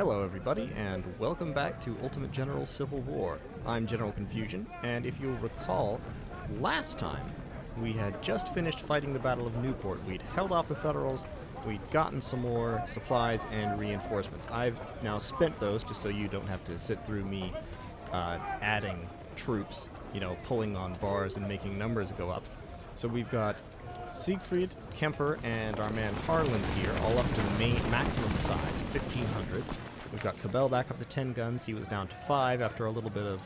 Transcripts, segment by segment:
Hello everybody, and welcome back to Ultimate General Civil War. I'm General Confusion, and if you'll recall, last time we had just finished fighting the Battle of Newport. We'd held off the Federals, we'd gotten some more supplies and reinforcements. I've now spent those just so you don't have to sit through me adding troops, pulling on bars and making numbers go up. So we've got Siegfried, Kemper, and our man Harland here, all up to the maximum size, 1,500. We've got Cabell back up to 10 guns. He was down to 5 after a little bit of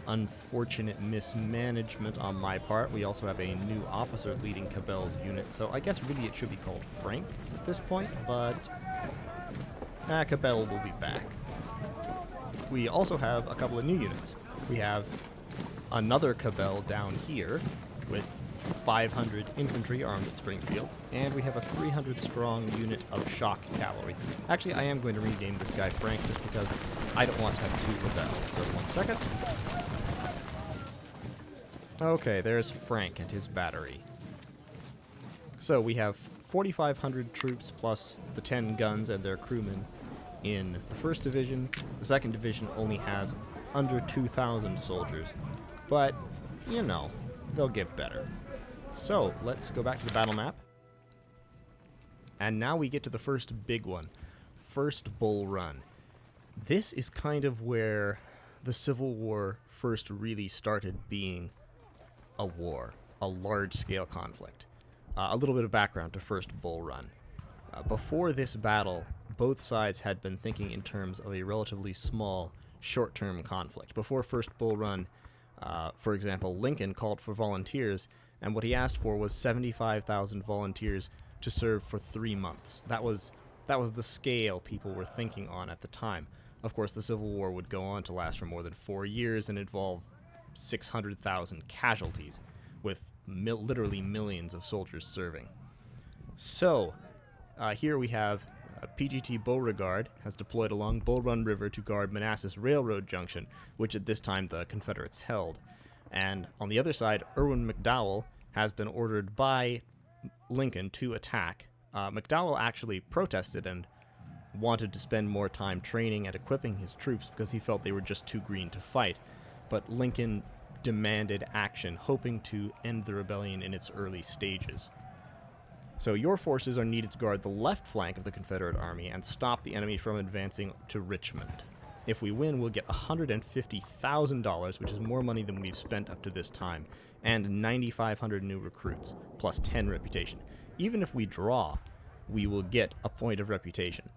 unfortunate mismanagement on my part. We also have a new officer leading Cabell's unit, so I guess really it should be called Frank at this point, but Cabell will be back. We also have a couple of new units. We have another Cabell down here with 500 infantry armed at Springfields, and we have a 300-strong unit of shock cavalry. Actually, I am going to rename this guy Frank just because I don't want to have two Cabells, so 1 second. Okay, there's Frank and his battery. So we have 4,500 troops plus the 10 guns and their crewmen in the 1st Division. The 2nd Division only has under 2,000 soldiers, but, they'll get better. So, let's go back to the battle map. And now we get to the first big one. First Bull Run. This is kind of where the Civil War first really started being a war. A large-scale conflict. A little bit of background to First Bull Run. Before this battle, both sides had been thinking in terms of a relatively small, short-term conflict. Before First Bull Run, for example, Lincoln called for volunteers, and what he asked for was 75,000 volunteers to serve for 3 months. That was the scale people were thinking on at the time. Of course, the Civil War would go on to last for more than 4 years and involve 600,000 casualties, with literally millions of soldiers serving. So, here we have PGT Beauregard has deployed along Bull Run River to guard Manassas Railroad Junction, which at this time the Confederates held. And on the other side, Irwin McDowell has been ordered by Lincoln to attack. McDowell actually protested and wanted to spend more time training and equipping his troops because he felt they were just too green to fight. But Lincoln demanded action, hoping to end the rebellion in its early stages. So your forces are needed to guard the left flank of the Confederate Army and stop the enemy from advancing to Richmond. If we win, we'll get $150,000, which is more money than we've spent up to this time, and 9,500 new recruits, plus 10 reputation. Even if we draw, we will get a point of reputation.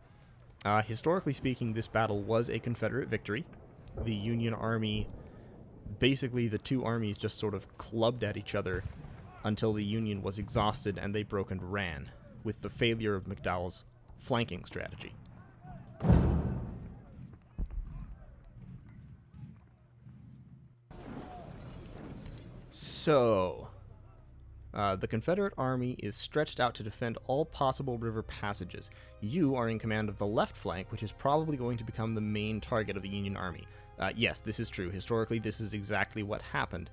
Historically speaking, this battle was a Confederate victory. The Union Army, basically the two armies just sort of clubbed at each other until the Union was exhausted and they broke and ran, with the failure of McDowell's flanking strategy. So, the Confederate Army is stretched out to defend all possible river passages. You are in command of the left flank, which is probably going to become the main target of the Union Army. Yes, this is true. Historically, this is exactly what happened.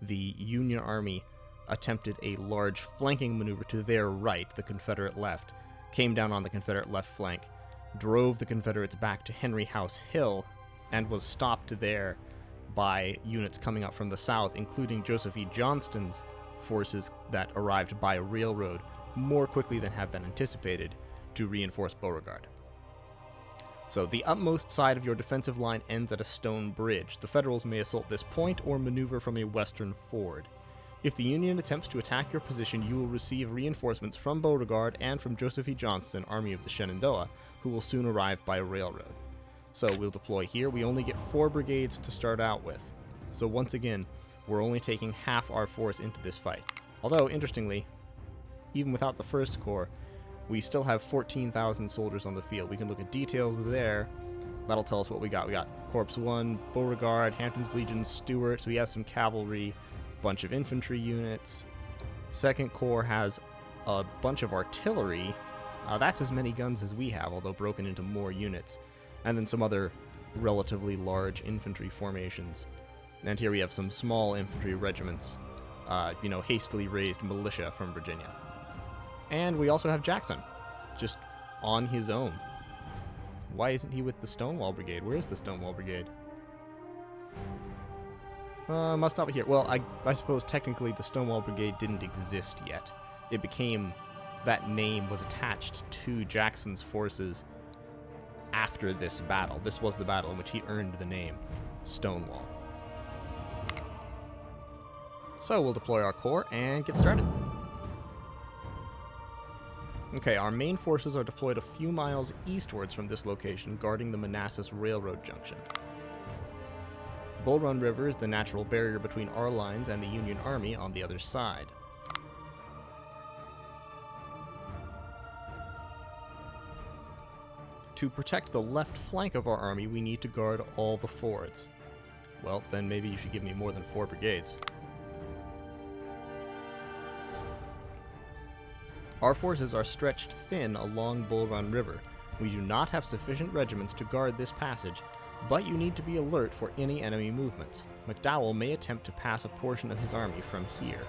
The Union Army attempted a large flanking maneuver to their right, the Confederate left, came down on the Confederate left flank, drove the Confederates back to Henry House Hill, and was stopped there by units coming up from the south, including Joseph E. Johnston's forces that arrived by railroad more quickly than had been anticipated to reinforce Beauregard. So the utmost side of your defensive line ends at a stone bridge. The Federals may assault this point or maneuver from a western ford. If the Union attempts to attack your position, you will receive reinforcements from Beauregard and from Joseph E. Johnston, Army of the Shenandoah, who will soon arrive by railroad. So we'll deploy here. We only get 4 brigades to start out with. So once again, we're only taking half our force into this fight. Although, interestingly, even without the 1st Corps, we still have 14,000 soldiers on the field. We can look at details there. That'll tell us what we got. We got Corps 1, Beauregard, Hampton's Legion, Stuart, so we have some cavalry, bunch of infantry units. 2nd Corps has a bunch of artillery. That's as many guns as we have, although broken into more units. And then some other relatively large infantry formations. And here we have some small infantry regiments, hastily raised militia from Virginia. And we also have Jackson, just on his own. Why isn't he with the Stonewall Brigade? Where is the Stonewall Brigade? Must not be here. Well, I suppose technically the Stonewall Brigade didn't exist yet. It became... that name was attached to Jackson's forces after this battle. This was the battle in which he earned the name Stonewall. So we'll deploy our corps and get started. Okay, our main forces are deployed a few miles eastwards from this location, guarding the Manassas Railroad junction. Bull Run River is the natural barrier between our lines and the Union Army on the other side. To protect the left flank of our army, we need to guard all the fords. Well, then maybe you should give me more than 4 brigades. Our forces are stretched thin along Bull Run River. We do not have sufficient regiments to guard this passage, but you need to be alert for any enemy movements. McDowell may attempt to pass a portion of his army from here.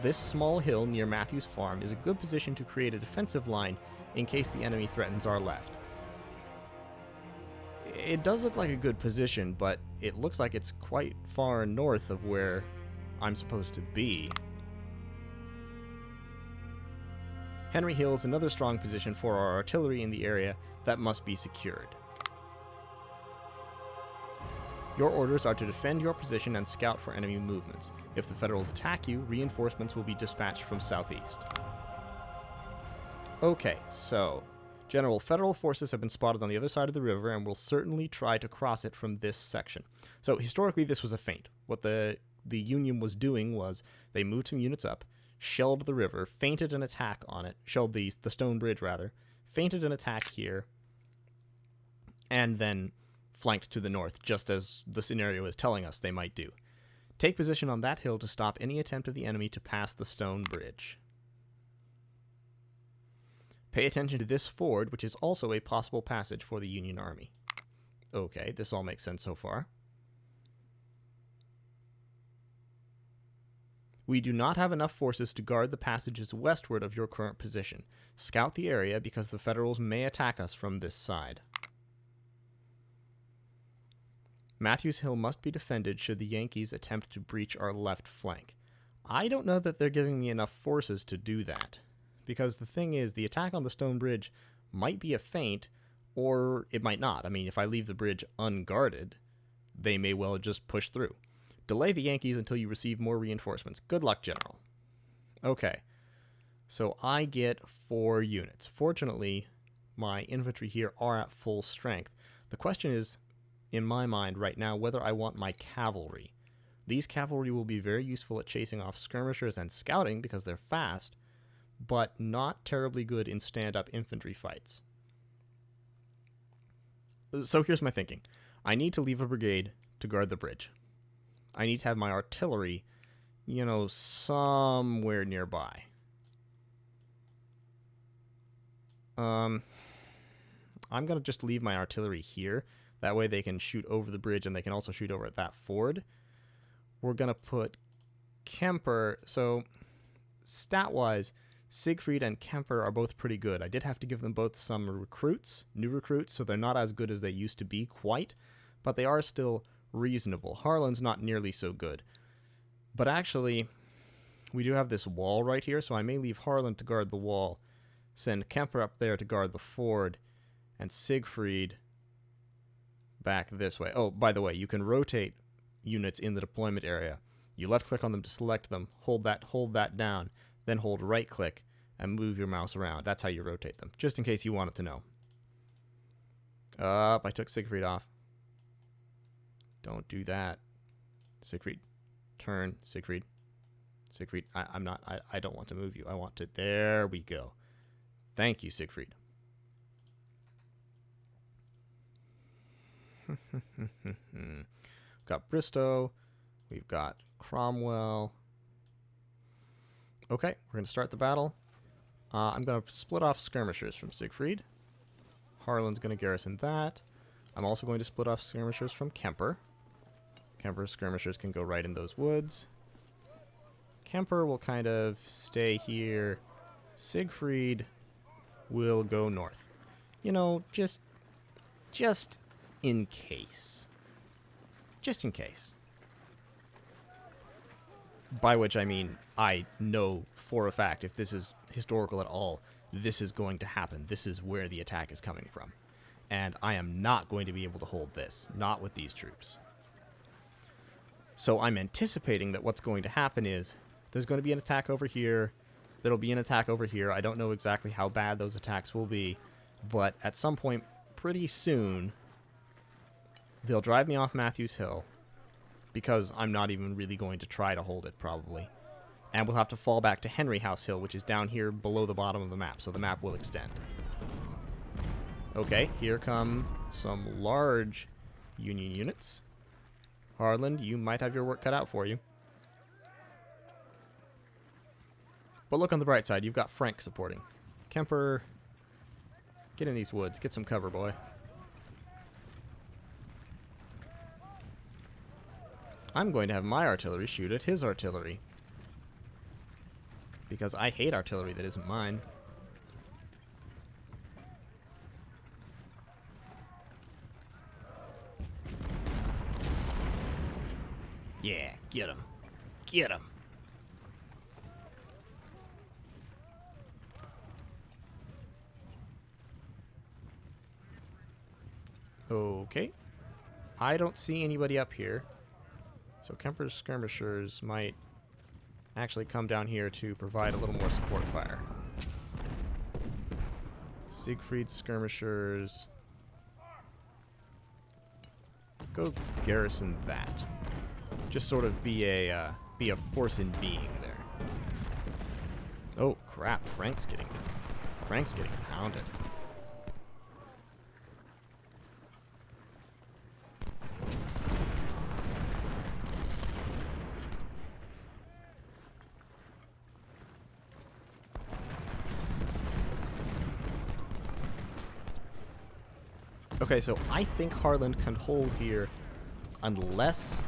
This small hill near Matthews Farm is a good position to create a defensive line in case the enemy threatens our left. It does look like a good position, but it looks like it's quite far north of where I'm supposed to be. Henry Hill is another strong position for our artillery in the area that must be secured. Your orders are to defend your position and scout for enemy movements. If the Federals attack you, reinforcements will be dispatched from southeast. Okay, so General, Federal forces have been spotted on the other side of the river and will certainly try to cross it from this section. So historically this was a feint. What the Union was doing was they moved some units up, shelled the river, feinted an attack on it, shelled the stone bridge rather, feinted an attack here, and then flanked to the north, just as the scenario is telling us they might do. Take position on that hill to stop any attempt of the enemy to pass the stone bridge. Pay attention to this ford, which is also a possible passage for the Union Army. Okay, this all makes sense so far. We do not have enough forces to guard the passages westward of your current position. Scout the area because the Federals may attack us from this side. Matthews Hill must be defended should the Yankees attempt to breach our left flank. I don't know that they're giving me enough forces to do that, because the thing is, the attack on the stone bridge might be a feint, or it might not. I mean, if I leave the bridge unguarded, they may well just push through. Delay the Yankees until you receive more reinforcements. Good luck, General. Okay, so I get 4 units. Fortunately, my infantry here are at full strength. The question is, in my mind right now, whether I want my cavalry. These cavalry will be very useful at chasing off skirmishers and scouting because they're fast, but not terribly good in stand-up infantry fights. So here's my thinking. I need to leave a brigade to guard the bridge. I need to have my artillery, somewhere nearby. I'm going to just leave my artillery here. That way they can shoot over the bridge and they can also shoot over at that ford. We're going to put Kemper. So, stat-wise, Siegfried and Kemper are both pretty good. I did have to give them both some recruits, new recruits, so they're not as good as they used to be quite, but they are still reasonable. Harlan's not nearly so good. But actually, we do have this wall right here, so I may leave Harlan to guard the wall, send Kemper up there to guard the ford, and Siegfried back this way. Oh, by the way, you can rotate units in the deployment area. You left-click on them to select them, hold that down, then hold right-click and move your mouse around. That's how you rotate them, just in case you wanted to know. I took Siegfried off. Don't do that. Siegfried. Turn. Siegfried. Siegfried. I don't want to move you. I want to... There we go. Thank you, Siegfried. We've got Bristow. We've got Cromwell. Okay, we're going to start the battle. I'm going to split off skirmishers from Siegfried. Harlan's going to garrison that. I'm also going to split off skirmishers from Kemper. Kemper's skirmishers can go right in those woods. Kemper will kind of stay here. Siegfried we'll go north. You know, just in case. Just in case. By which I mean, I know for a fact, if this is historical at all, this is going to happen. This is where the attack is coming from. And I am not going to be able to hold this. Not with these troops. So I'm anticipating that what's going to happen is there's going to be an attack over here. There'll be an attack over here. I don't know exactly how bad those attacks will be. But at some point pretty soon, they'll drive me off Matthews Hill. Because I'm not even really going to try to hold it, probably. And we'll have to fall back to Henry House Hill, which is down here below the bottom of the map. So the map will extend. Okay, here come some large Union units. Harland, you might have your work cut out for you. But look on the bright side, you've got Frank supporting. Kemper, get in these woods. Get some cover, boy. I'm going to have my artillery shoot at his artillery. Because I hate artillery that isn't mine. Yeah, get him. Get him. Okay. I don't see anybody up here. So Kemper's skirmishers might actually come down here to provide a little more support fire. Siegfried's skirmishers. Go garrison that. Just sort of be a force in being there. Oh crap! Frank's getting pounded. Okay, so I think Harland can hold here unless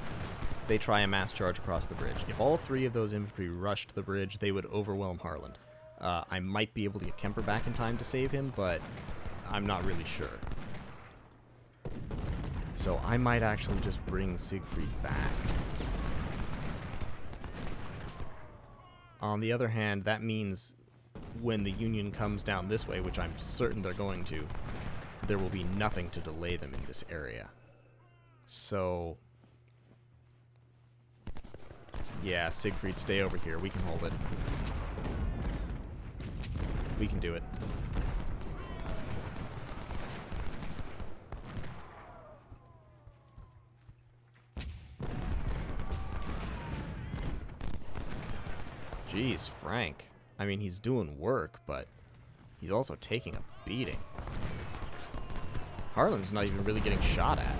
they try a mass charge across the bridge. If all three of those infantry rushed the bridge, they would overwhelm Harland. I might be able to get Kemper back in time to save him, but I'm not really sure. So I might actually just bring Siegfried back. On the other hand, that means when the Union comes down this way, which I'm certain they're going to, there will be nothing to delay them in this area. So yeah, Siegfried, stay over here. We can hold it. We can do it. Jeez, Frank. I mean, he's doing work, but he's also taking a beating. Harland's not even really getting shot at.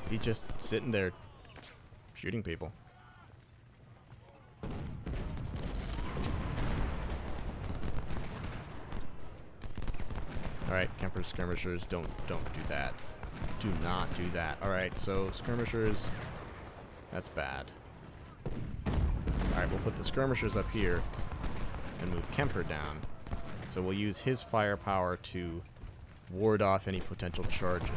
He's just sitting there shooting people. Alright, Kemper's skirmishers, don't do that. Do not do that. Alright, so skirmishers, that's bad. Alright, we'll put the skirmishers up here and move Kemper down. So we'll use his firepower to ward off any potential charges.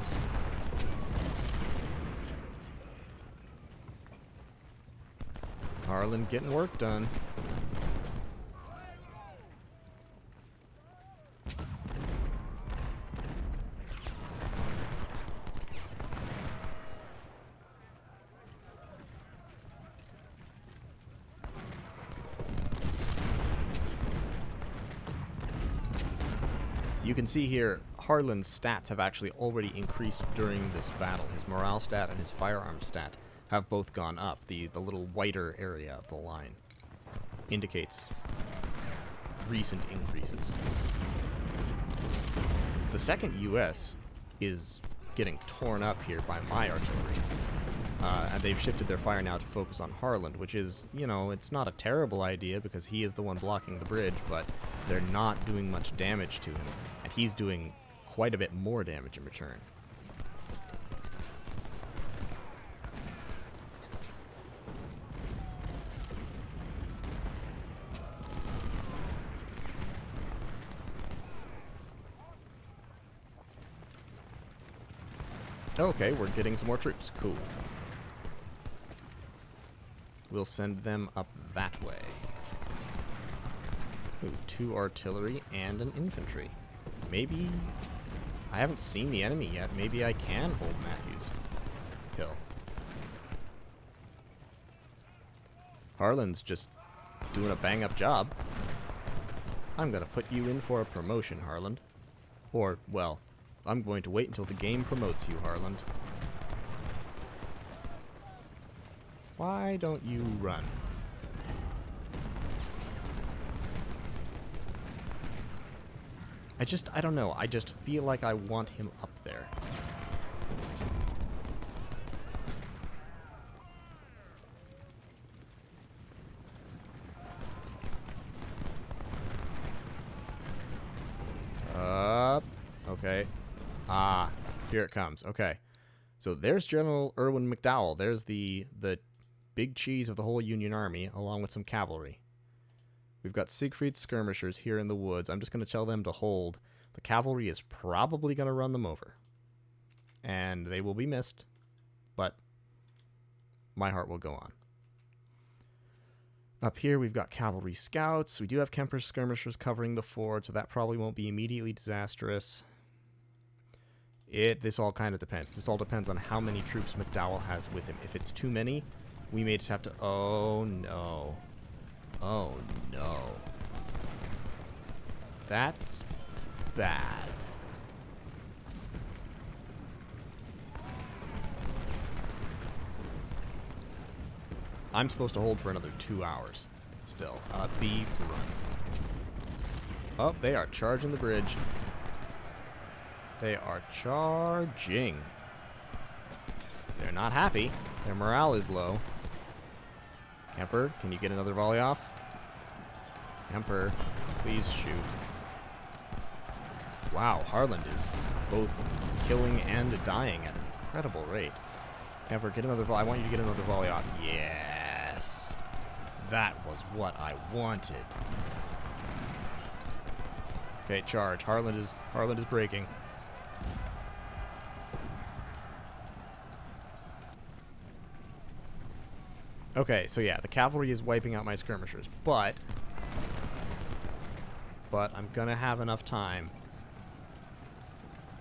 Harland getting work done. You can see here, Harland's stats have actually already increased during this battle. His morale stat and his firearm stat have both gone up. The little whiter area of the line indicates recent increases. The 2nd U.S. is getting torn up here by my artillery. And they've shifted their fire now to focus on Harland, which is, you know, it's not a terrible idea because he is the one blocking the bridge, but they're not doing much damage to him. And he's doing quite a bit more damage in return. Okay, we're getting some more troops. Cool. We'll send them up that way. Ooh, 2 artillery and an infantry. Maybe... I haven't seen the enemy yet. Maybe I can hold Matthews Hill. Harlan's just doing a bang-up job. I'm gonna put you in for a promotion, Harlan. Or, well, I'm going to wait until the game promotes you, Harlan. Why don't you run? I don't know. I just feel like I want him up there. Okay. Ah, here it comes. Okay. So there's General Irwin McDowell. There's the big cheese of the whole Union Army, along with some cavalry. We've got Siegfried's skirmishers here in the woods. I'm just going to tell them to hold. The cavalry is probably going to run them over. And they will be missed, but my heart will go on. Up here, we've got cavalry scouts. We do have Kemper's skirmishers covering the ford, so that probably won't be immediately disastrous. This all kind of depends. This all depends on how many troops McDowell has with him. If it's too many, we may just have to... Oh, no. Oh, no. That's bad. I'm supposed to hold for another 2 hours. Still. B, run. Oh, they are charging the bridge. They are charging. They're not happy. Their morale is low. Kemper, can you get another volley off? Kemper, please shoot. Wow, Harland is both killing and dying at an incredible rate. Kemper, get another volley. I want you to get another volley off. Yes. That was what I wanted. Okay, charge. Harland is breaking. Okay, so yeah, the cavalry is wiping out my skirmishers, but I'm gonna have enough time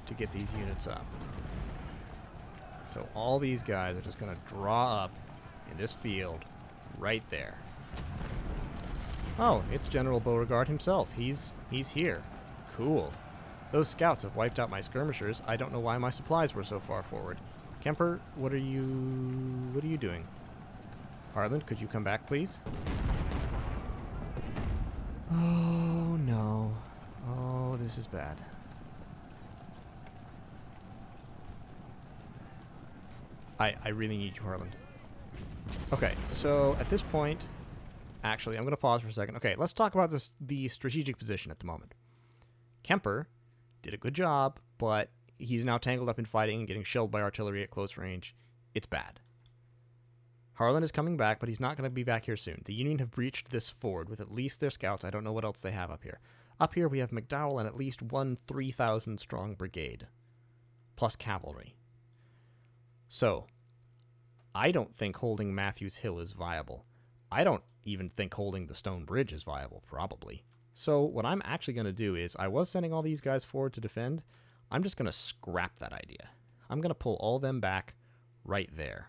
to get these units up. So all these guys are just gonna draw up in this field right there. Oh, it's General Beauregard himself. He's here. Cool. Those scouts have wiped out my skirmishers. I don't know why my supplies were so far forward. Kemper, what are you doing? Harlan, could you come back, please? Oh, no. Oh, this is bad. I really need you, Harlan. Okay, so at this point... Actually, I'm going to pause for a second. Okay, let's talk about the strategic position at the moment. Kemper did a good job, but he's now tangled up in fighting and getting shelled by artillery at close range. It's bad. Harlan is coming back, but he's not going to be back here soon. The Union have breached this ford with at least their scouts. I don't know what else they have up here. Up here we have McDowell and at least one 3,000-strong brigade, plus cavalry. So, I don't think holding Matthews Hill is viable. I don't even think holding the Stone Bridge is viable, probably. So what I'm actually going to do is, I was sending all these guys forward to defend. I'm just going to scrap that idea. I'm going to pull all them back right there.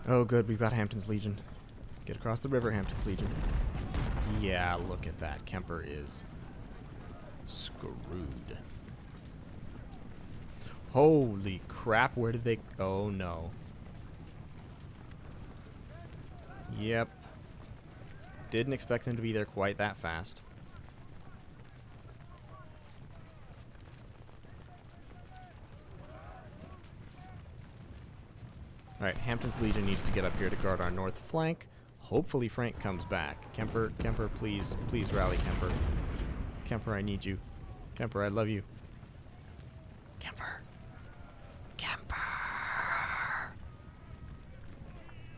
Oh, good. We've got Hampton's Legion. Get across the river, Hampton's Legion. Yeah, look at that. Kemper is screwed. Holy crap. Where did they... Oh, no. Yep. Didn't expect them to be there quite that fast. Alright, Hampton's Legion needs to get up here to guard our north flank. Hopefully Frank comes back. Kemper, please rally, Kemper. Kemper, I need you. Kemper, I love you. Kemper.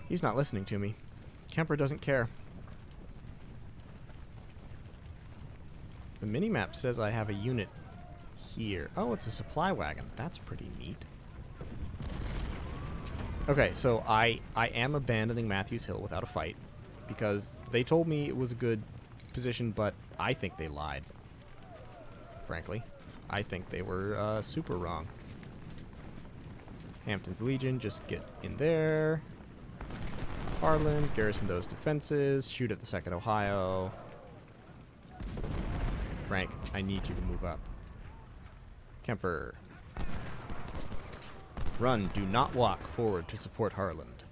He's not listening to me. Kemper doesn't care. The minimap says I have a unit here. Oh, it's a supply wagon. That's pretty neat. Okay, so I am abandoning Matthews Hill without a fight because they told me it was a good position, but I think they lied. Frankly, I think they were super wrong. Hampton's Legion, just get in there. Harlan, garrison those defenses, shoot at the 2nd Ohio. Frank, I need you to move up. Kemper. Run, do not walk forward to support Harland.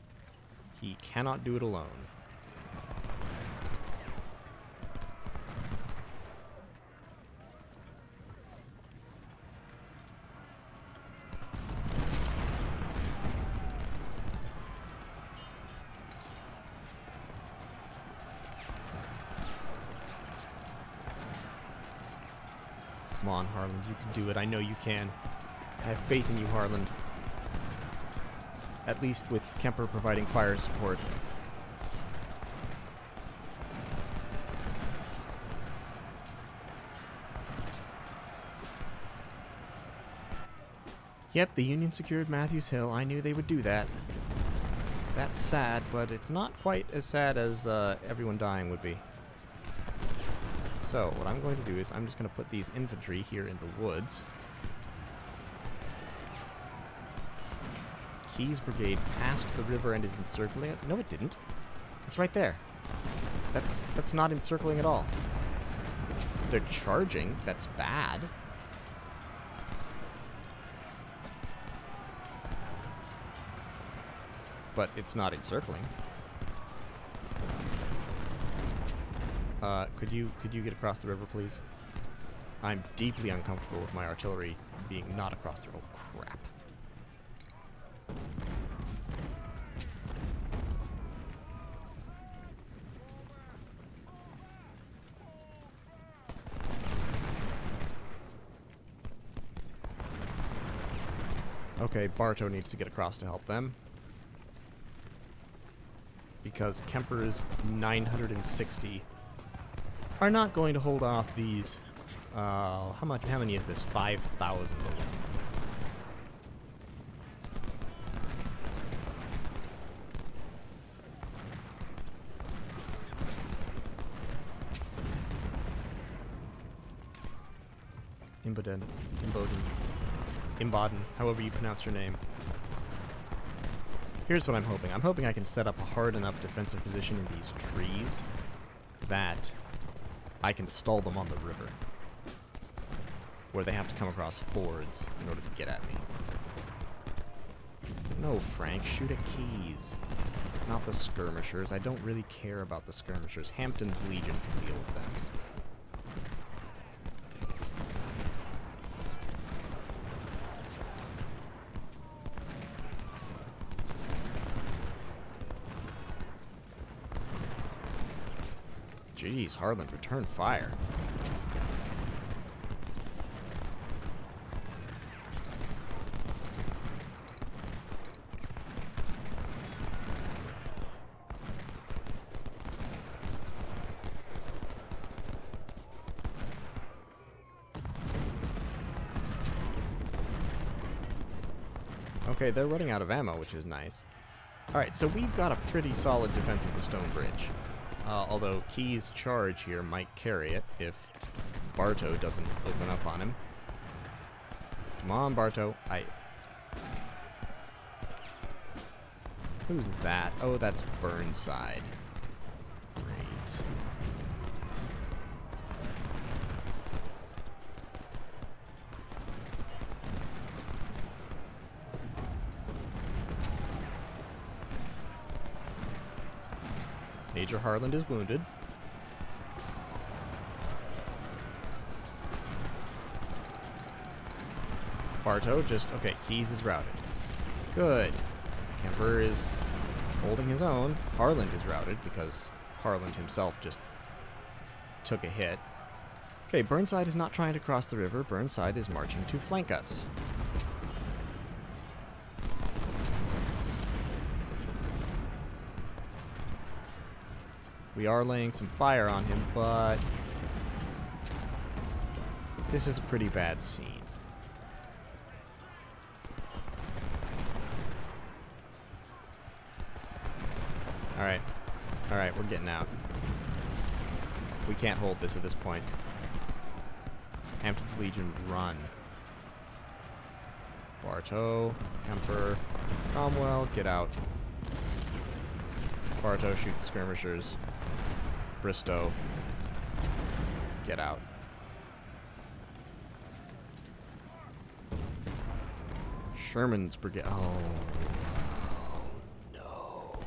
He cannot do it alone. Come on, Harland, you can do it. I know you can. I have faith in you, Harland. At least with Kemper providing fire support. Yep, the Union secured Matthews Hill. I knew they would do that. That's sad, but it's not quite as sad as everyone dying would be. So, what I'm going to do is I'm just going to put these infantry here in the woods. Keyes Brigade passed the river and is encircling it. No, it didn't. It's right there. That's not encircling at all. They're charging. That's bad. But it's not encircling. Could you get across the river, please? I'm deeply uncomfortable with my artillery being not across the river. Oh, crap. Okay, Bartow needs to get across to help them. Because Kemper's 960 are not going to hold off these. How many is this? 5,000. Imboden, however you pronounce your name. Here's what I'm hoping. I'm hoping I can set up a hard enough defensive position in these trees that I can stall them on the river, where they have to come across fords in order to get at me. No, Frank, shoot at Keyes, not the skirmishers. I don't really care about the skirmishers. Hampton's Legion can deal with them. Jeez, Harlan, return fire. Okay, they're running out of ammo, which is nice. Alright, so we've got a pretty solid defense of the stone bridge. Although Keyes' charge here might carry it if Bartow doesn't open up on him. Come on, Bartow. Who's that? Oh, that's Burnside. Great. Major Harland is wounded. Bartow just... Okay, Keyes is routed. Good. Kemper is holding his own. Harland is routed because Harland himself just took a hit. Okay, Burnside is not trying to cross the river. Burnside is marching to flank us. We are laying some fire on him, but This is a pretty bad scene. Alright. Alright, we're getting out. We can't hold this at this point. Hampton's Legion, run. Bartow, Kemper, Cromwell, get out. Bartow, shoot the skirmishers. Bristow, get out. Sherman's brigade. Oh no.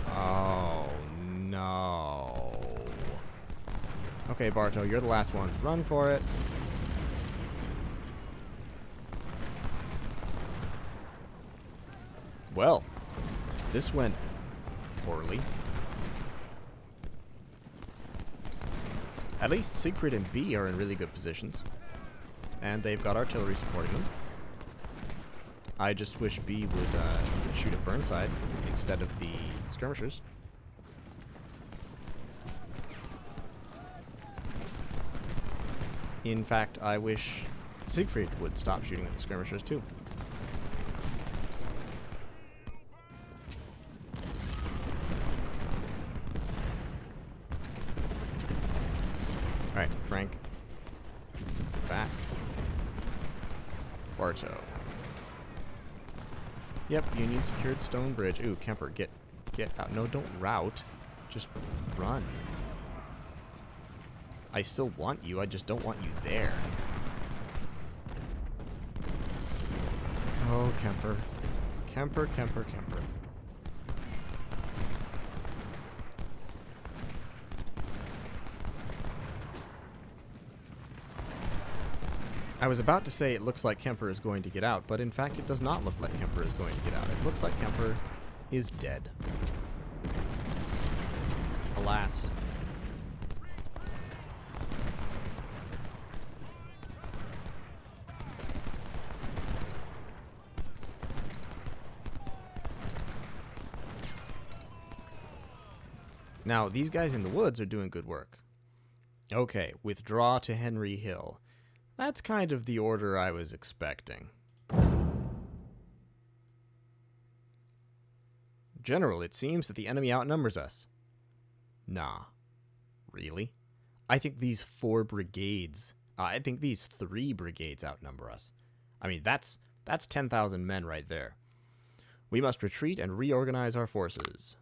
Oh no. Okay, Bartow, you're the last one. Run for it. Well, this went poorly. At least Siegfried and B are in really good positions. And they've got artillery supporting them. I just wish B would shoot at Burnside instead of the skirmishers. In fact, I wish Siegfried would stop shooting at the skirmishers too. Alright, Frank. Back. Bartow. Yep, Union secured Stone Bridge. Ooh, Kemper, get out. No, don't rout. Just run. I still want you, I just don't want you there. Oh, Kemper. Kemper, Kemper, Kemper. I was about to say it looks like Kemper is going to get out, but in fact it does not look like Kemper is going to get out. It looks like Kemper is dead. Alas. Now, these guys in the woods are doing good work. Okay, withdraw to Henry Hill. That's kind of the order I was expecting. General, it seems that the enemy outnumbers us. Nah. Really? I think these 4 brigades, I think these 3 brigades outnumber us. I mean, that's 10,000 men right there. We must retreat and reorganize our forces.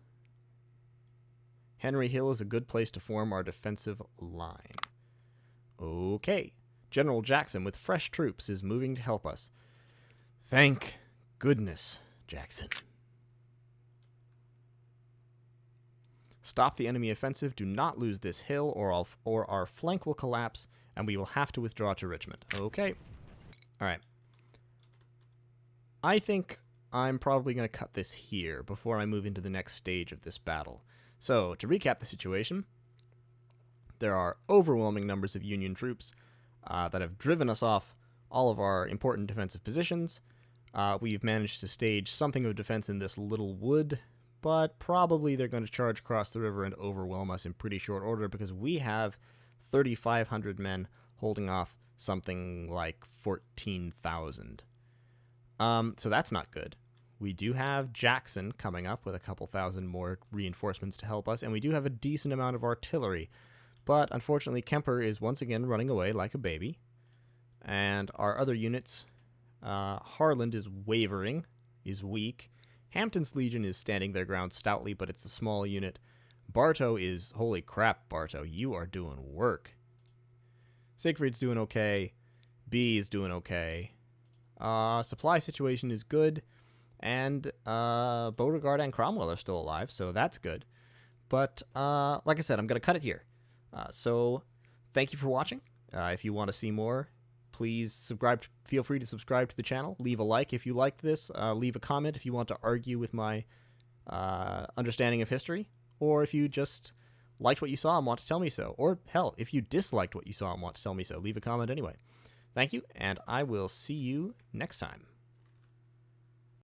Henry Hill is a good place to form our defensive line. Okay. General Jackson, with fresh troops, is moving to help us. Thank goodness, Jackson. Stop the enemy offensive. Do not lose this hill, or our flank will collapse, and we will have to withdraw to Richmond. Okay. All right. I think I'm probably going to cut this here before I move into the next stage of this battle. So, to recap the situation, there are overwhelming numbers of Union troops that have driven us off all of our important defensive positions. We've managed to stage something of defense in this little wood, but probably they're going to charge across the river and overwhelm us in pretty short order because we have 3,500 men holding off something like 14,000. So that's not good. We do have Jackson coming up with a couple thousand more reinforcements to help us, and we do have a decent amount of artillery. But unfortunately, Kemper is once again running away like a baby. And our other units, Harland is wavering, is weak. Hampton's Legion is standing their ground stoutly, but it's a small unit. Bartow is, holy crap, Bartow, you are doing work. Siegfried's doing okay. B is doing okay. Supply situation is good. And Beauregard and Cromwell are still alive, so that's good. But like I said, I'm going to cut it here. So thank you for watching. If you want to see more, please subscribe. Feel free to subscribe to the channel. Leave a like if you liked this. Leave a comment if you want to argue with my understanding of history. Or if you just liked what you saw and want to tell me so. Or, hell, if you disliked what you saw and want to tell me so, leave a comment anyway. Thank you, and I will see you next time.